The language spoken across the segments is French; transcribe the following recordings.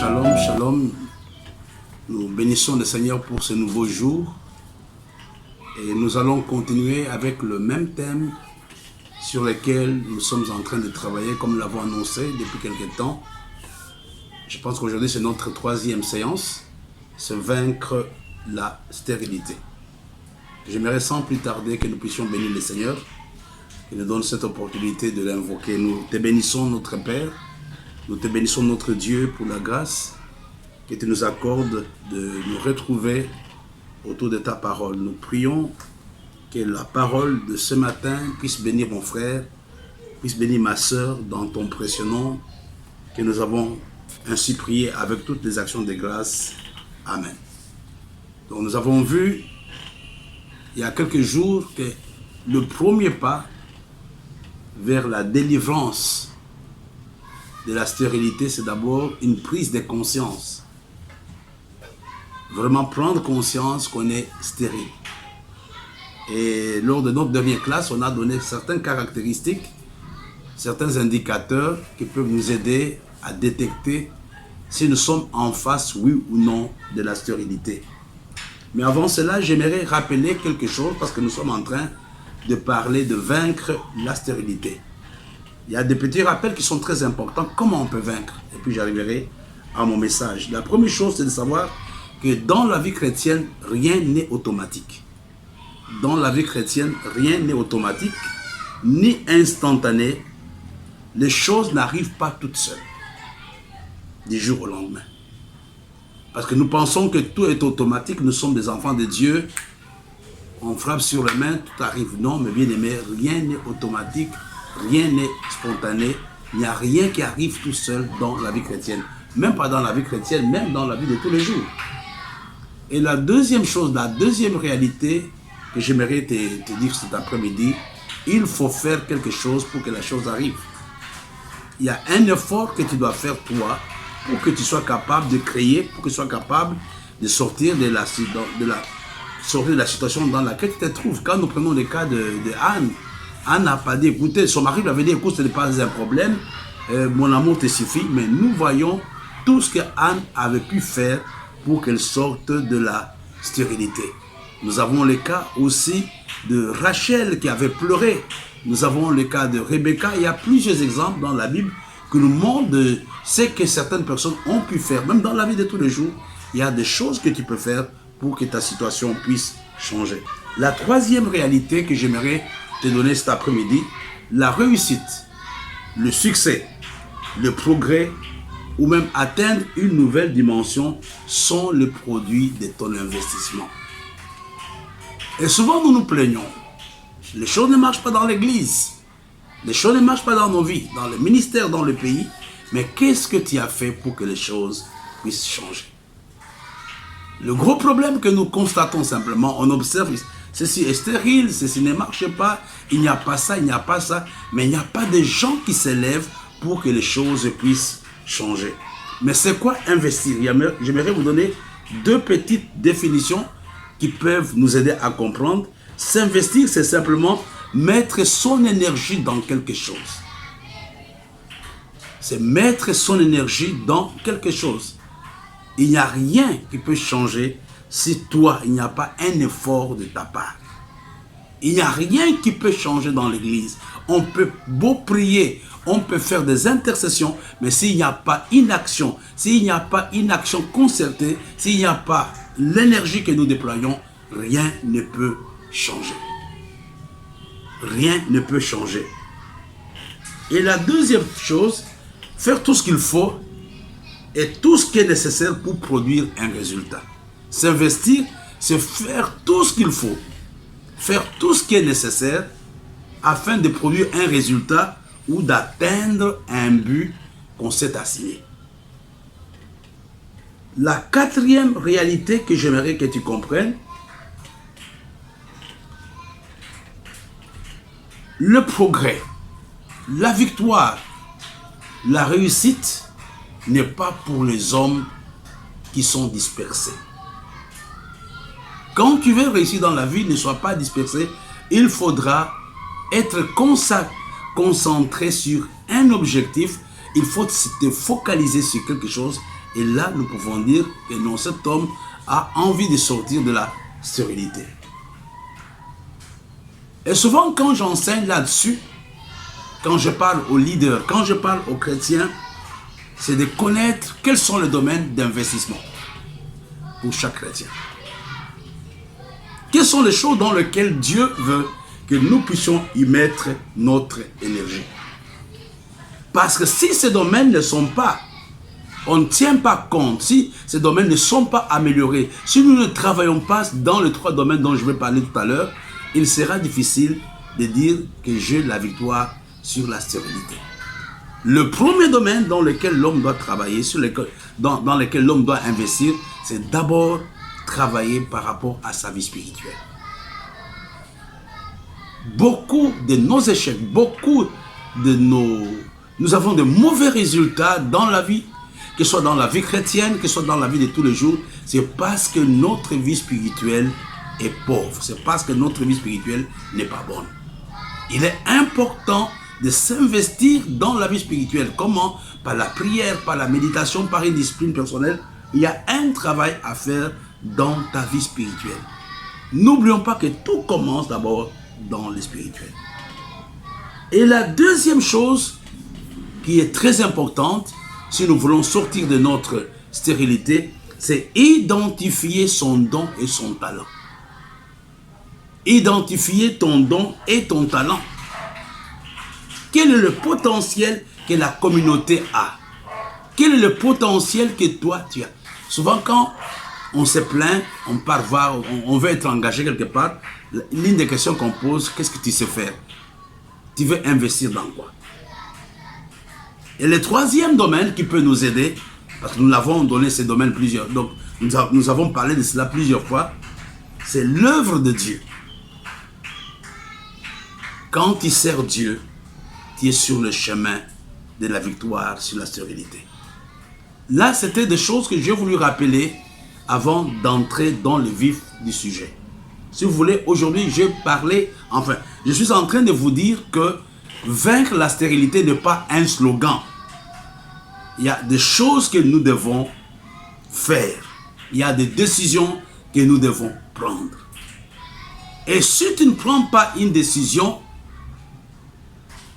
Shalom, shalom. Nous bénissons le Seigneur pour ce nouveau jour. Et nous allons continuer avec le même thème sur lequel nous sommes en train de travailler, comme nous l'avons annoncé depuis quelque temps. Je pense qu'aujourd'hui, c'est notre troisième séance, se vaincre la stérilité. J'aimerais sans plus tarder que nous puissions bénir le Seigneur, qui nous donne cette opportunité de l'invoquer. Nous te bénissons, notre Père. Nous te bénissons, notre Dieu, pour la grâce que tu nous accordes de nous retrouver autour de ta parole. Nous prions que la parole de ce matin puisse bénir mon frère, puisse bénir ma sœur dans ton précieux nom, que nous avons ainsi prié avec toutes les actions de grâce. Amen. Donc nous avons vu il y a quelques jours que le premier pas vers la délivrance de la stérilité, c'est d'abord une prise de conscience. Vraiment prendre conscience qu'on est stérile. Et lors de notre dernière classe, on a donné certaines caractéristiques, certains indicateurs qui peuvent nous aider à détecter si nous sommes en face, oui ou non, de la stérilité. Mais avant cela, j'aimerais rappeler quelque chose parce que nous sommes en train de parler de vaincre la stérilité. Il y a des petits rappels qui sont très importants. Comment on peut vaincre? Et puis j'arriverai à mon message. La première chose, c'est de savoir que dans la vie chrétienne, rien n'est automatique. Dans la vie chrétienne, rien n'est automatique, ni instantané. Les choses n'arrivent pas toutes seules, du jour au lendemain. Parce que nous pensons que tout est automatique, nous sommes des enfants de Dieu. On frappe sur la main, tout arrive. Non, mais bien aimé, rien n'est automatique. Rien n'est spontané, il n'y a rien qui arrive tout seul dans la vie chrétienne. Même pas dans la vie chrétienne, même dans la vie de tous les jours. Et la deuxième chose, la deuxième réalité que j'aimerais te dire cet après-midi, il faut faire quelque chose pour que la chose arrive. Il y a un effort que tu dois faire toi pour que tu sois capable de créer, pour que tu sois capable de sortir de la situation dans laquelle tu te trouves. Quand nous prenons le cas de Anne, Anne n'a pas dit, écoutez, son mari lui avait dit, écoute, ce n'est pas un problème, mon amour te suffit, mais nous voyons tout ce que Anne avait pu faire pour qu'elle sorte de la stérilité. Nous avons le cas aussi de Rachel qui avait pleuré. Nous avons le cas de Rebecca. Il y a plusieurs exemples dans la Bible qui nous montrent de ce que certaines personnes ont pu faire. Même dans la vie de tous les jours, il y a des choses que tu peux faire pour que ta situation puisse changer. La troisième réalité que j'aimerais te donner cet après-midi, la réussite, le succès, le progrès ou même atteindre une nouvelle dimension sont le produit de ton investissement. Et souvent nous nous plaignons, les choses ne marchent pas dans l'église, les choses ne marchent pas dans nos vies, dans le ministère, dans le pays, mais qu'est-ce que tu as fait pour que les choses puissent changer? Le gros problème que nous constatons simplement, on observe, ceci est stérile, ceci ne marche pas, il n'y a pas ça, il n'y a pas ça. Mais il n'y a pas de gens qui s'élèvent pour que les choses puissent changer. Mais c'est quoi investir? J'aimerais vous donner deux petites définitions qui peuvent nous aider à comprendre. S'investir, c'est simplement mettre son énergie dans quelque chose. C'est mettre son énergie dans quelque chose. Il n'y a rien qui peut changer si toi, il n'y a pas un effort de ta part. Il n'y a rien qui peut changer dans l'église. On peut beau prier, on peut faire des intercessions, mais s'il n'y a pas une action, s'il n'y a pas une action concertée, s'il n'y a pas l'énergie que nous déployons, rien ne peut changer. Rien ne peut changer. Et la deuxième chose, faire tout ce qu'il faut et tout ce qui est nécessaire pour produire un résultat. S'investir, c'est faire tout ce qu'il faut, faire tout ce qui est nécessaire afin de produire un résultat ou d'atteindre un but qu'on s'est assigné. La quatrième réalité que j'aimerais que tu comprennes, le progrès, la victoire, la réussite n'est pas pour les hommes qui sont dispersés. Quand tu veux réussir dans la vie, ne sois pas dispersé. Il faudra être concentré sur un objectif. Il faut te focaliser sur quelque chose Et là, nous pouvons dire que non, cet homme a envie de sortir de la stérilité. Et souvent, quand j'enseigne là-dessus, quand je parle aux leaders, quand je parle aux chrétiens, c'est de connaître quels sont les domaines d'investissement pour chaque chrétien. Quelles sont les choses dans lesquelles Dieu veut que nous puissions y mettre notre énergie. Parce que si ces domaines ne sont pas, on ne tient pas compte, si ces domaines ne sont pas améliorés, si nous ne travaillons pas dans les 3 domaines dont je vais parler tout à l'heure, il sera difficile de dire que j'ai la victoire sur la stérilité. Le premier domaine dans lequel l'homme doit travailler, dans lequel l'homme doit investir, c'est d'abord travailler par rapport à sa vie spirituelle. Beaucoup de nos échecs, nous avons de mauvais résultats dans la vie, que ce soit dans la vie chrétienne, que ce soit dans la vie de tous les jours, c'est parce que notre vie spirituelle est pauvre, c'est parce que notre vie spirituelle n'est pas bonne. Il est important de s'investir dans la vie spirituelle. Comment? Par la prière, par la méditation, par une discipline personnelle. Il y a un travail à faire dans ta vie spirituelle. N'oublions pas que tout commence d'abord dans le spirituel. Et la deuxième chose qui est très importante, si nous voulons sortir de notre stérilité, c'est identifier son don et son talent. Identifier ton don et ton talent. Quel est le potentiel que la communauté a? Quel est le potentiel que toi tu as? Souvent quand on se plaint, on part voir, on veut être engagé quelque part, l'une des questions qu'on pose, qu'est-ce que tu sais faire? Tu veux investir dans quoi? Et le troisième domaine qui peut nous aider, parce que nous l'avons donné ces domaines plusieurs, donc nous avons parlé de cela plusieurs fois, c'est l'œuvre de Dieu. Quand tu sers Dieu, tu es sur le chemin de la victoire sur la stérilité. Là, c'était des choses que j'ai voulu rappeler avant d'entrer dans le vif du sujet. Si vous voulez, aujourd'hui, je suis en train de vous dire que vaincre la stérilité n'est pas un slogan. Il y a des choses que nous devons faire. Il y a des décisions que nous devons prendre. Et si tu ne prends pas une décision,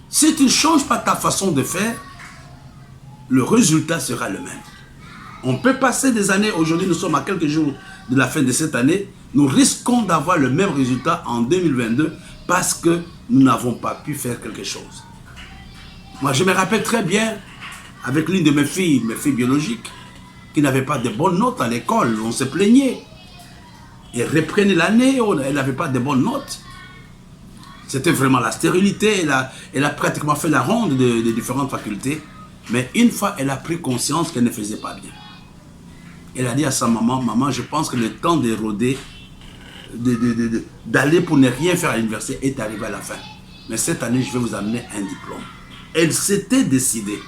si tu ne changes pas ta façon de faire, le résultat sera le même. On peut passer des années, aujourd'hui nous sommes à quelques jours de la fin de cette année, nous risquons d'avoir le même résultat en 2022 parce que nous n'avons pas pu faire quelque chose. Moi je me rappelle très bien avec l'une de mes filles biologiques, qui n'avait pas de bonnes notes à l'école, on se plaignait. Elle reprenait l'année, elle n'avait pas de bonnes notes. C'était vraiment la stérilité, elle a pratiquement fait la ronde de différentes facultés. Mais une fois, elle a pris conscience qu'elle ne faisait pas bien. Elle a dit à sa maman, maman, je pense que le temps de rôder, d'aller pour ne rien faire à l'université est arrivé à la fin. Mais cette année, je vais vous amener un diplôme. Elle s'était décidée.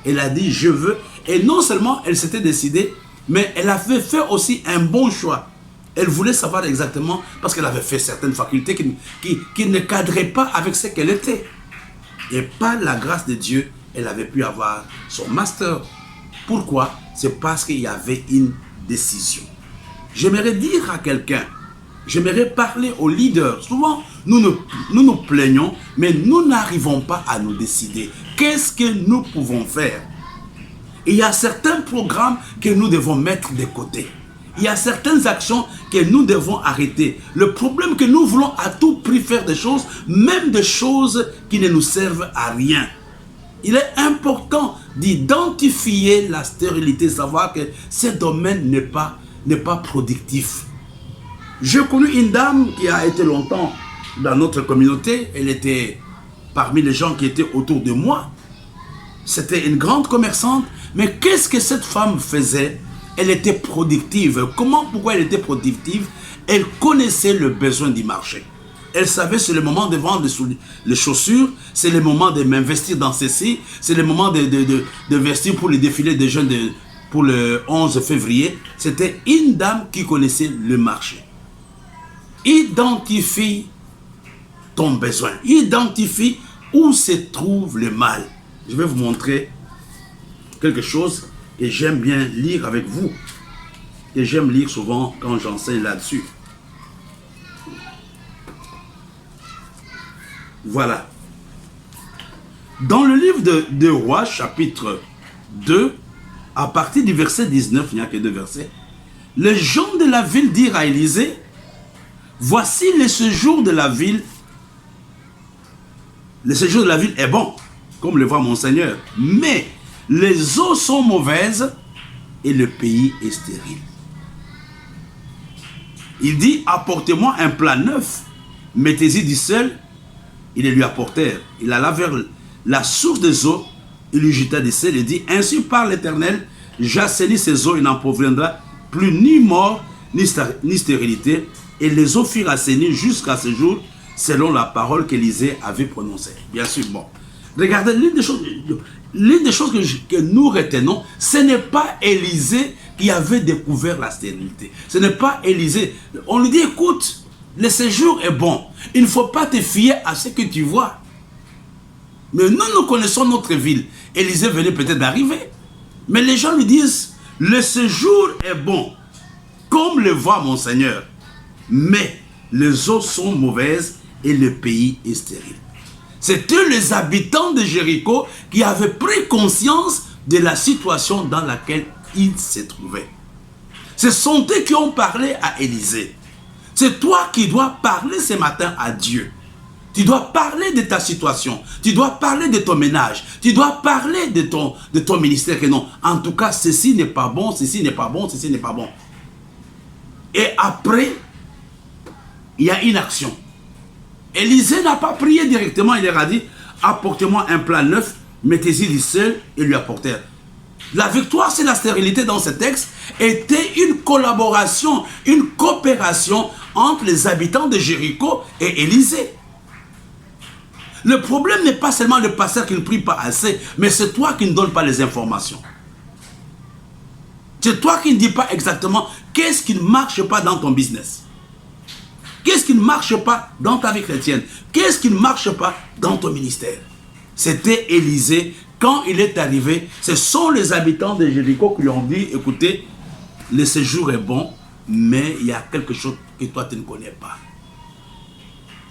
Elle a dit, je veux. Et non seulement elle s'était décidée, mais elle avait fait aussi un bon choix. Elle voulait savoir exactement, parce qu'elle avait fait certaines facultés qui ne cadraient pas avec ce qu'elle était. Et par la grâce de Dieu, elle avait pu avoir son master. Pourquoi? C'est parce qu'il y avait une décision. J'aimerais dire à quelqu'un, j'aimerais parler aux leaders. Souvent, nous nous plaignons, mais nous n'arrivons pas à nous décider. Qu'est-ce que nous pouvons faire? Il y a certains programmes que nous devons mettre de côté. Il y a certaines actions que nous devons arrêter. Le problème est que nous voulons à tout prix faire des choses, même des choses qui ne nous servent à rien. Il est important d'identifier la stérilité, savoir que ce domaine n'est pas productif. J'ai connu une dame qui a été longtemps dans notre communauté. Elle était parmi les gens qui étaient autour de moi. C'était une grande commerçante. Mais qu'est-ce que cette femme faisait? Elle était productive. Pourquoi elle était productive? Elle connaissait le besoin du marché. Elle savait c'est le moment de vendre les chaussures, c'est le moment de m'investir dans ceci, c'est le moment d'investir pour le défilé des jeunes pour le 11 février. C'était une dame qui connaissait le marché. Identifie ton besoin. Identifie où se trouve le mal. Je vais vous montrer quelque chose et j'aime bien lire avec vous. Et j'aime lire souvent quand j'enseigne là-dessus. Voilà. Dans le livre de Rois, chapitre 2, à partir du verset 19, il n'y a que 2 versets, les gens de la ville dirent à Élisée, voici le séjour de la ville. Le séjour de la ville est bon, comme le voit mon Seigneur. Mais les eaux sont mauvaises et le pays est stérile. Il dit, apportez-moi un plat neuf, mettez-y du sel. Ils le lui apportèrent. Il alla vers la source des eaux, il lui jeta du sel et dit, ainsi par l'Éternel, j'assainis ces eaux, il n'en proviendra plus ni mort, ni stérilité. Et les eaux furent assainies jusqu'à ce jour, selon la parole qu'Élisée avait prononcée. Bien sûr, bon. Regardez, l'une des choses que nous retenons, ce n'est pas Élisée qui avait découvert la stérilité. Ce n'est pas Élisée. On lui dit, écoute, le séjour est bon. Il ne faut pas te fier à ce que tu vois. Mais nous connaissons notre ville. Élisée venait peut-être d'arriver. Mais les gens lui disent, le séjour est bon, comme le voit mon Seigneur. Mais les eaux sont mauvaises et le pays est stérile. C'était les habitants de Jéricho qui avaient pris conscience de la situation dans laquelle ils se trouvaient. Ce sont eux qui ont parlé à Élisée. C'est toi qui dois parler ce matin à Dieu. Tu dois parler de ta situation. Tu dois parler de ton ménage. Tu dois parler de ton ministère. Que non, en tout cas, ceci n'est pas bon, ceci n'est pas bon, ceci n'est pas bon. Et après, il y a une action. Élisée n'a pas prié directement. Il leur a dit, apportez-moi un plat neuf, mettez-y du sel et lui apportèrent. La victoire, c'est la stérilité dans ce texte, était une collaboration, une coopération entre les habitants de Jéricho et Élisée. Le problème n'est pas seulement le pasteur qui ne prie pas assez, mais c'est toi qui ne donnes pas les informations. C'est toi qui ne dis pas exactement qu'est-ce qui ne marche pas dans ton business. Qu'est-ce qui ne marche pas dans ta vie chrétienne? Qu'est-ce qui ne marche pas dans ton ministère? C'était Élisée. Quand il est arrivé, ce sont les habitants de Jéricho qui lui ont dit, écoutez, le séjour est bon, mais il y a quelque chose que toi tu ne connais pas.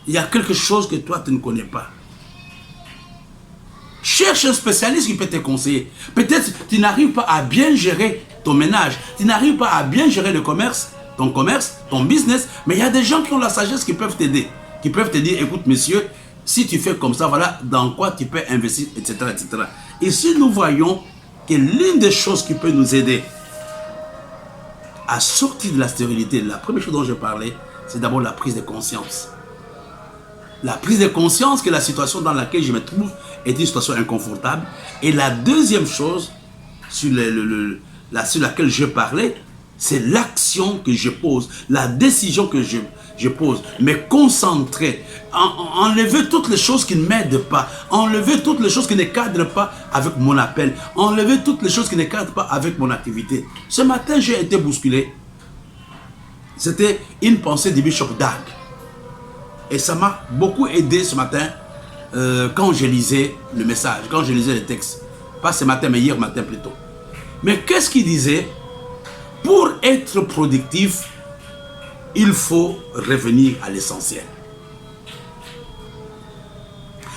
Il y a quelque chose que toi tu ne connais pas. Cherche un spécialiste qui peut te conseiller. Peut-être tu n'arrives pas à bien gérer ton ménage, tu n'arrives pas à bien gérer le commerce, ton business, mais il y a des gens qui ont la sagesse qui peuvent t'aider, qui peuvent te dire, écoute monsieur, si tu fais comme ça, voilà dans quoi tu peux investir, etc., etc. Ici, nous voyons que l'une des choses qui peut nous aider à sortir de la stérilité, la première chose dont je parlais, c'est d'abord la prise de conscience. La prise de conscience que la situation dans laquelle je me trouve est une situation inconfortable. Et la deuxième chose sur laquelle je parlais, c'est l'action que je pose, la décision que je pose, me concentrer, enlever toutes les choses qui ne m'aident pas, enlever toutes les choses qui ne cadrent pas avec mon appel, enlever toutes les choses qui ne cadrent pas avec mon activité. Ce matin, j'ai été bousculé. C'était une pensée du Bishop Dag. Et ça m'a beaucoup aidé ce matin quand je lisais le message, quand je lisais le texte. Pas ce matin, mais hier matin plutôt. Mais qu'est-ce qu'il disait? Pour être productif, il faut revenir à l'essentiel.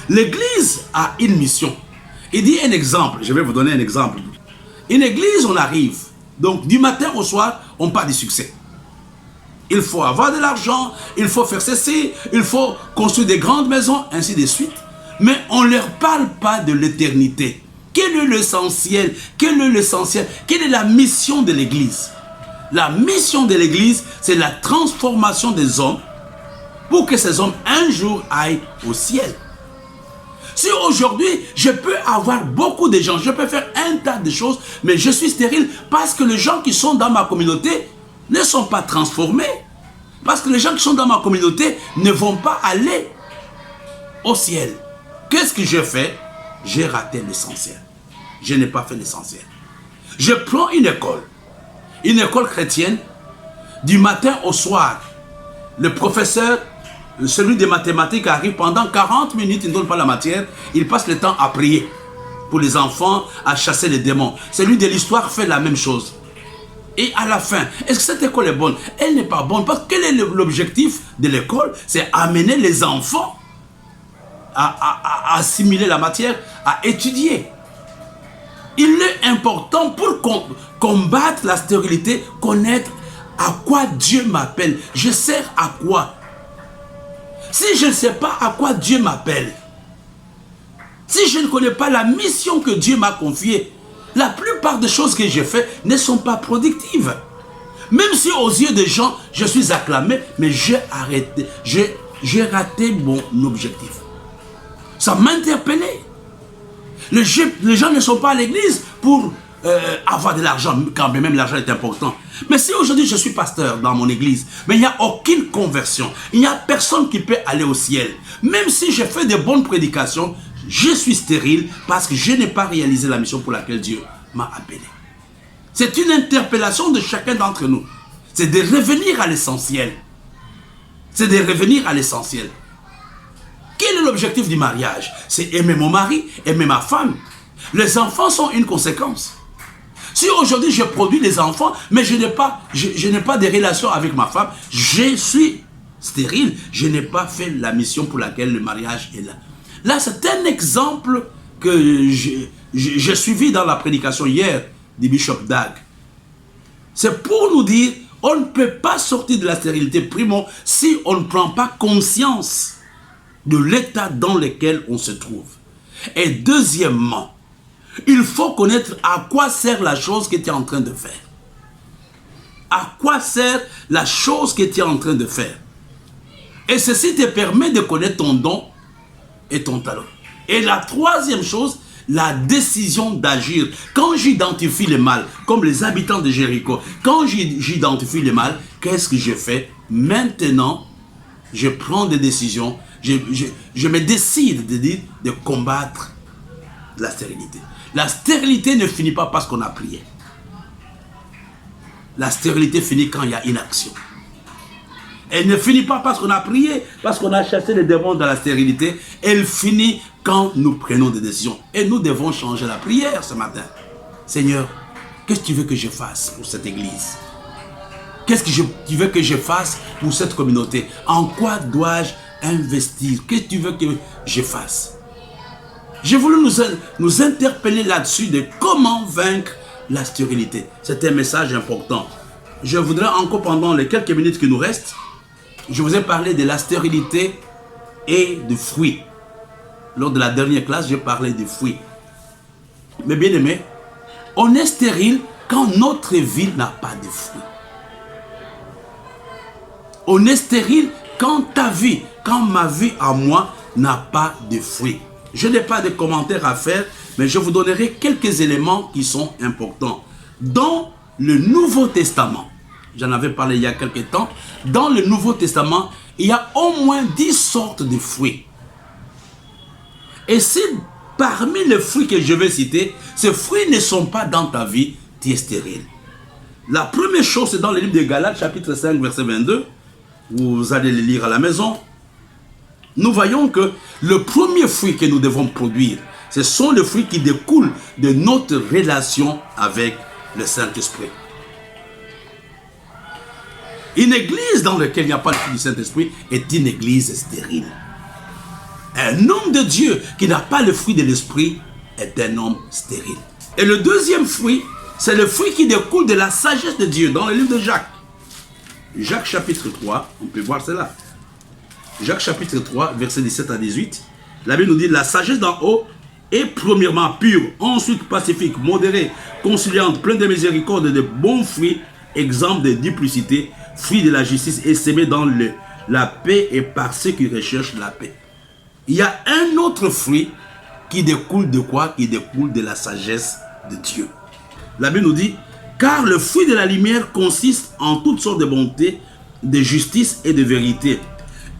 L'église a une mission. Il dit un exemple, je vais vous donner un exemple. Une église, on arrive, donc du matin au soir, on parle du succès. Il faut avoir de l'argent, il faut faire ceci, il faut construire des grandes maisons, ainsi de suite. Mais on ne leur parle pas de l'éternité. Quel est l'essentiel? Quel est l'essentiel? Quelle est la mission de l'église? La mission de l'église, c'est la transformation des hommes pour que ces hommes un jour aillent au ciel. Si aujourd'hui, je peux avoir beaucoup de gens, je peux faire un tas de choses, mais je suis stérile parce que les gens qui sont dans ma communauté ne sont pas transformés. Parce que les gens qui sont dans ma communauté ne vont pas aller au ciel. Qu'est-ce que je fais? J'ai raté l'essentiel. Je n'ai pas fait l'essentiel. Je prends une école chrétienne, du matin au soir. Le professeur, celui des mathématiques arrive pendant 40 minutes, il ne donne pas la matière, il passe le temps à prier. pour les enfants à chasser les démons. Celui de l'histoire fait la même chose. Et à la fin, est-ce que cette école est bonne? Elle n'est pas bonne. Parce que quel est l'objectif de l'école? C'est amener les enfants à assimiler la matière, à étudier. Il est important pour combattre la stérilité, connaître à quoi Dieu m'appelle. Je sers à quoi? Si je ne sais pas à quoi Dieu m'appelle, si je ne connais pas la mission que Dieu m'a confiée, la plupart des choses que j'ai faites ne sont pas productives. Même si aux yeux des gens, je suis acclamé, mais j'ai raté mon objectif. Ça m'a interpellé. Les gens ne sont pas à l'église pour avoir de l'argent, quand même l'argent est important. Mais si aujourd'hui je suis pasteur dans mon église, mais il n'y a aucune conversion, il n'y a personne qui peut aller au ciel. Même si je fais de bonnes prédications, je suis stérile parce que je n'ai pas réalisé la mission pour laquelle Dieu m'a appelé. C'est une interpellation de chacun d'entre nous. C'est de revenir à l'essentiel. C'est de revenir à l'essentiel. Quel est l'objectif du mariage? C'est aimer mon mari, aimer ma femme. Les enfants sont une conséquence. Si aujourd'hui je produis des enfants, mais je n'ai pas de relation avec ma femme, je suis stérile. Je n'ai pas fait la mission pour laquelle le mariage est là. Là, c'est un exemple que j'ai suivi dans la prédication hier du Bishop Dag. C'est pour nous dire, on ne peut pas sortir de la stérilité, primo, si on ne prend pas conscience de l'état dans lequel on se trouve. Et deuxièmement, il faut connaître à quoi sert la chose que tu es en train de faire. À quoi sert la chose que tu es en train de faire. Et ceci te permet de connaître ton don et ton talent. Et la troisième chose, la décision d'agir. Quand j'identifie le mal, comme les habitants de Jéricho, quand j'identifie le mal, qu'est-ce que je fais? Maintenant, je prends des décisions. Je me décide de combattre la stérilité. La stérilité ne finit pas parce qu'on a prié. La stérilité finit quand il y a inaction. Elle ne finit pas parce qu'on a prié, parce qu'on a chassé les démons dans la stérilité. Elle finit quand nous prenons des décisions. Et nous devons changer la prière ce matin. Seigneur, qu'est-ce que tu veux que je fasse pour cette église? Qu'est-ce que tu veux que je fasse pour cette communauté? En quoi dois-je investir? Qu'est-ce que tu veux que je fasse? J'ai voulu nous interpeller là-dessus de comment vaincre la stérilité. C'est un message important. Je voudrais encore, pendant les quelques minutes qui nous restent, je vous ai parlé de la stérilité et du fruit. Lors de la dernière classe, j'ai parlé du fruit. Mais bien aimé, on est stérile quand notre vie n'a pas de fruit. On est stérile quand ta vie, quand ma vie à moi n'a pas de fruit. Je n'ai pas de commentaires à faire, mais je vous donnerai quelques éléments qui sont importants. Dans le Nouveau Testament, j'en avais parlé il y a quelques temps, dans le Nouveau Testament, il y a au moins 10 sortes de fruits. Et si parmi les fruits que je vais citer, ces fruits ne sont pas dans ta vie, tu es stérile. La première chose, c'est dans le livre de Galates, chapitre 5, verset 22. Vous allez le lire à la maison. Nous voyons que le premier fruit que nous devons produire, ce sont les fruits qui découlent de notre relation avec le Saint-Esprit. Une église dans laquelle il n'y a pas le fruit du Saint-Esprit est une église stérile. Un homme de Dieu qui n'a pas le fruit de l'Esprit est un homme stérile. Et le deuxième fruit, c'est le fruit qui découle de la sagesse de Dieu dans le livre de Jacques. Jacques chapitre 3, on peut voir cela. Jacques chapitre 3, versets 17 à 18. La Bible nous dit, la sagesse d'en haut est premièrement pure, ensuite pacifique, modérée, conciliante, pleine de miséricorde et de bons fruits, exempt de duplicité, fruit de la justice et semé dans la paix et par ceux qui recherchent la paix. Il y a un autre fruit qui découle de quoi? Qui découle de la sagesse de Dieu. La Bible nous dit, car le fruit de la lumière consiste en toutes sortes de bonté, de justice et de vérité.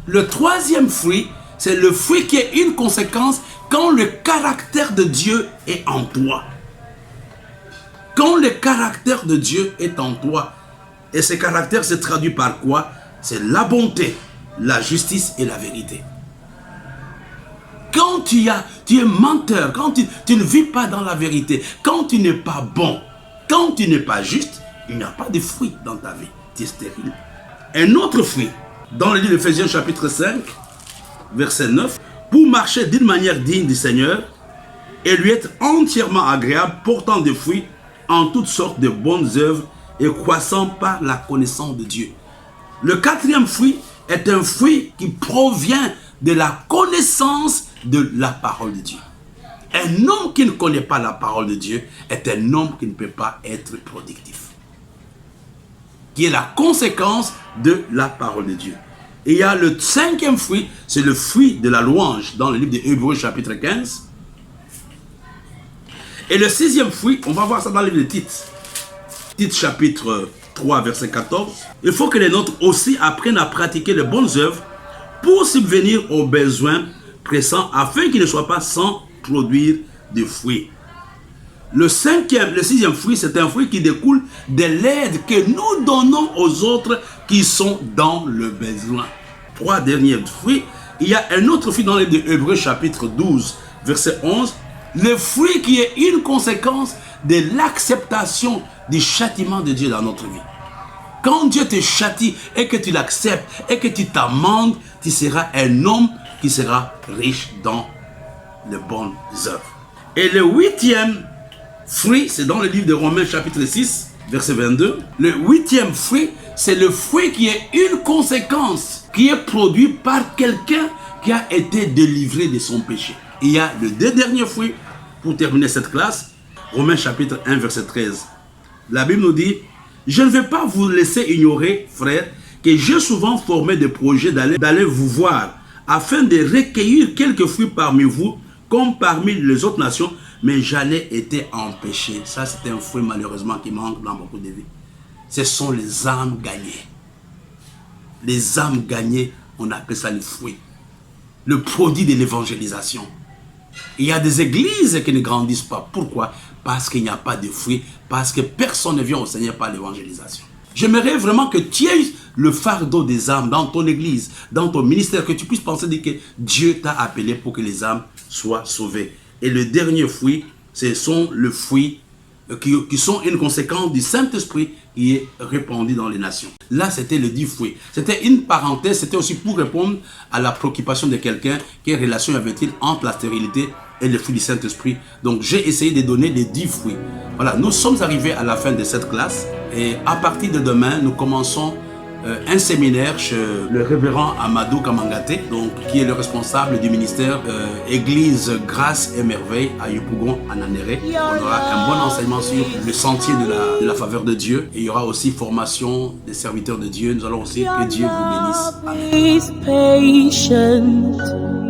Le troisième fruit, c'est le fruit qui est une conséquence quand le caractère de Dieu est en toi. Quand le caractère de Dieu est en toi. Et ce caractère se traduit par quoi? C'est la bonté, la justice et la vérité. Quand tu es menteur, quand tu ne vis pas dans la vérité, quand tu n'es pas bon, quand tu n'es pas juste, il n'y a pas de fruit dans ta vie. Tu es stérile. Un autre fruit, dans le livre d'Éphésiens chapitre 5, verset 9, pour marcher d'une manière digne du Seigneur et lui être entièrement agréable, portant des fruits en toutes sortes de bonnes œuvres et croissant par la connaissance de Dieu. Le quatrième fruit est un fruit qui provient de la connaissance de la parole de Dieu. Un homme qui ne connaît pas la parole de Dieu est un homme qui ne peut pas être productif. Qui est la conséquence de la parole de Dieu. Et il y a le cinquième fruit, c'est le fruit de la louange dans le livre des Hébreux chapitre 15. Et le sixième fruit, on va voir ça dans le livre de Tite. Tite chapitre 3 verset 14. Il faut que les nôtres aussi apprennent à pratiquer les bonnes œuvres pour subvenir aux besoins pressants afin qu'ils ne soient pas sans produire de fruits. Le sixième fruit, c'est un fruit qui découle de l'aide que nous donnons aux autres qui sont dans le besoin. Trois derniers fruits. Il y a un autre fruit dans le livre de Hébreux chapitre 12 verset 11. Le fruit qui est une conséquence de l'acceptation du châtiment de Dieu dans notre vie. Quand Dieu te châtie et que tu l'acceptes et que tu t'amendes, tu seras un homme qui sera riche dans les bonnes œuvres. Et le huitième fruit, c'est dans le livre de Romains chapitre 6, verset 22. Le huitième fruit, c'est le fruit qui est une conséquence, qui est produit par quelqu'un qui a été délivré de son péché. Il y a le deux derniers fruits, pour terminer cette classe, Romains chapitre 1, verset 13. La Bible nous dit, « Je ne vais pas vous laisser ignorer, frères, que j'ai souvent formé des projets d'aller vous voir, afin de recueillir quelques fruits parmi vous, comme parmi les autres nations, mais j'allais été empêché. » Ça, c'est un fruit malheureusement qui manque dans beaucoup de vies. Ce sont les âmes gagnées. Les âmes gagnées, on appelle ça le fruit. Le produit de l'évangélisation. Il y a des églises qui ne grandissent pas. Pourquoi? Parce qu'il n'y a pas de fruits, parce que personne ne vient au Seigneur par l'évangélisation. J'aimerais vraiment que tu aies le fardeau des âmes dans ton église, dans ton ministère, que tu puisses penser que Dieu t'a appelé pour que les âmes soient sauvées. Et le dernier fruit, ce sont le fruit qui sont une conséquence du Saint-Esprit qui est répandu dans les nations. Là, c'était le 10 fruits. C'était une parenthèse, c'était aussi pour répondre à la préoccupation de quelqu'un, quelle relation y avait-il entre la stérilité et le fruit du Saint-Esprit. Donc, j'ai essayé de donner les 10 fruits. Voilà, nous sommes arrivés à la fin de cette classe et à partir de demain, nous commençons un séminaire chez le révérend Amadou Kamangate, donc, qui est le responsable du ministère Église Grâce et Merveille à Yopougon, à Nanéré. On aura un bon enseignement sur le sentier de la faveur de Dieu. Et il y aura aussi formation des serviteurs de Dieu. Nous allons aussi que Dieu vous bénisse. Amen.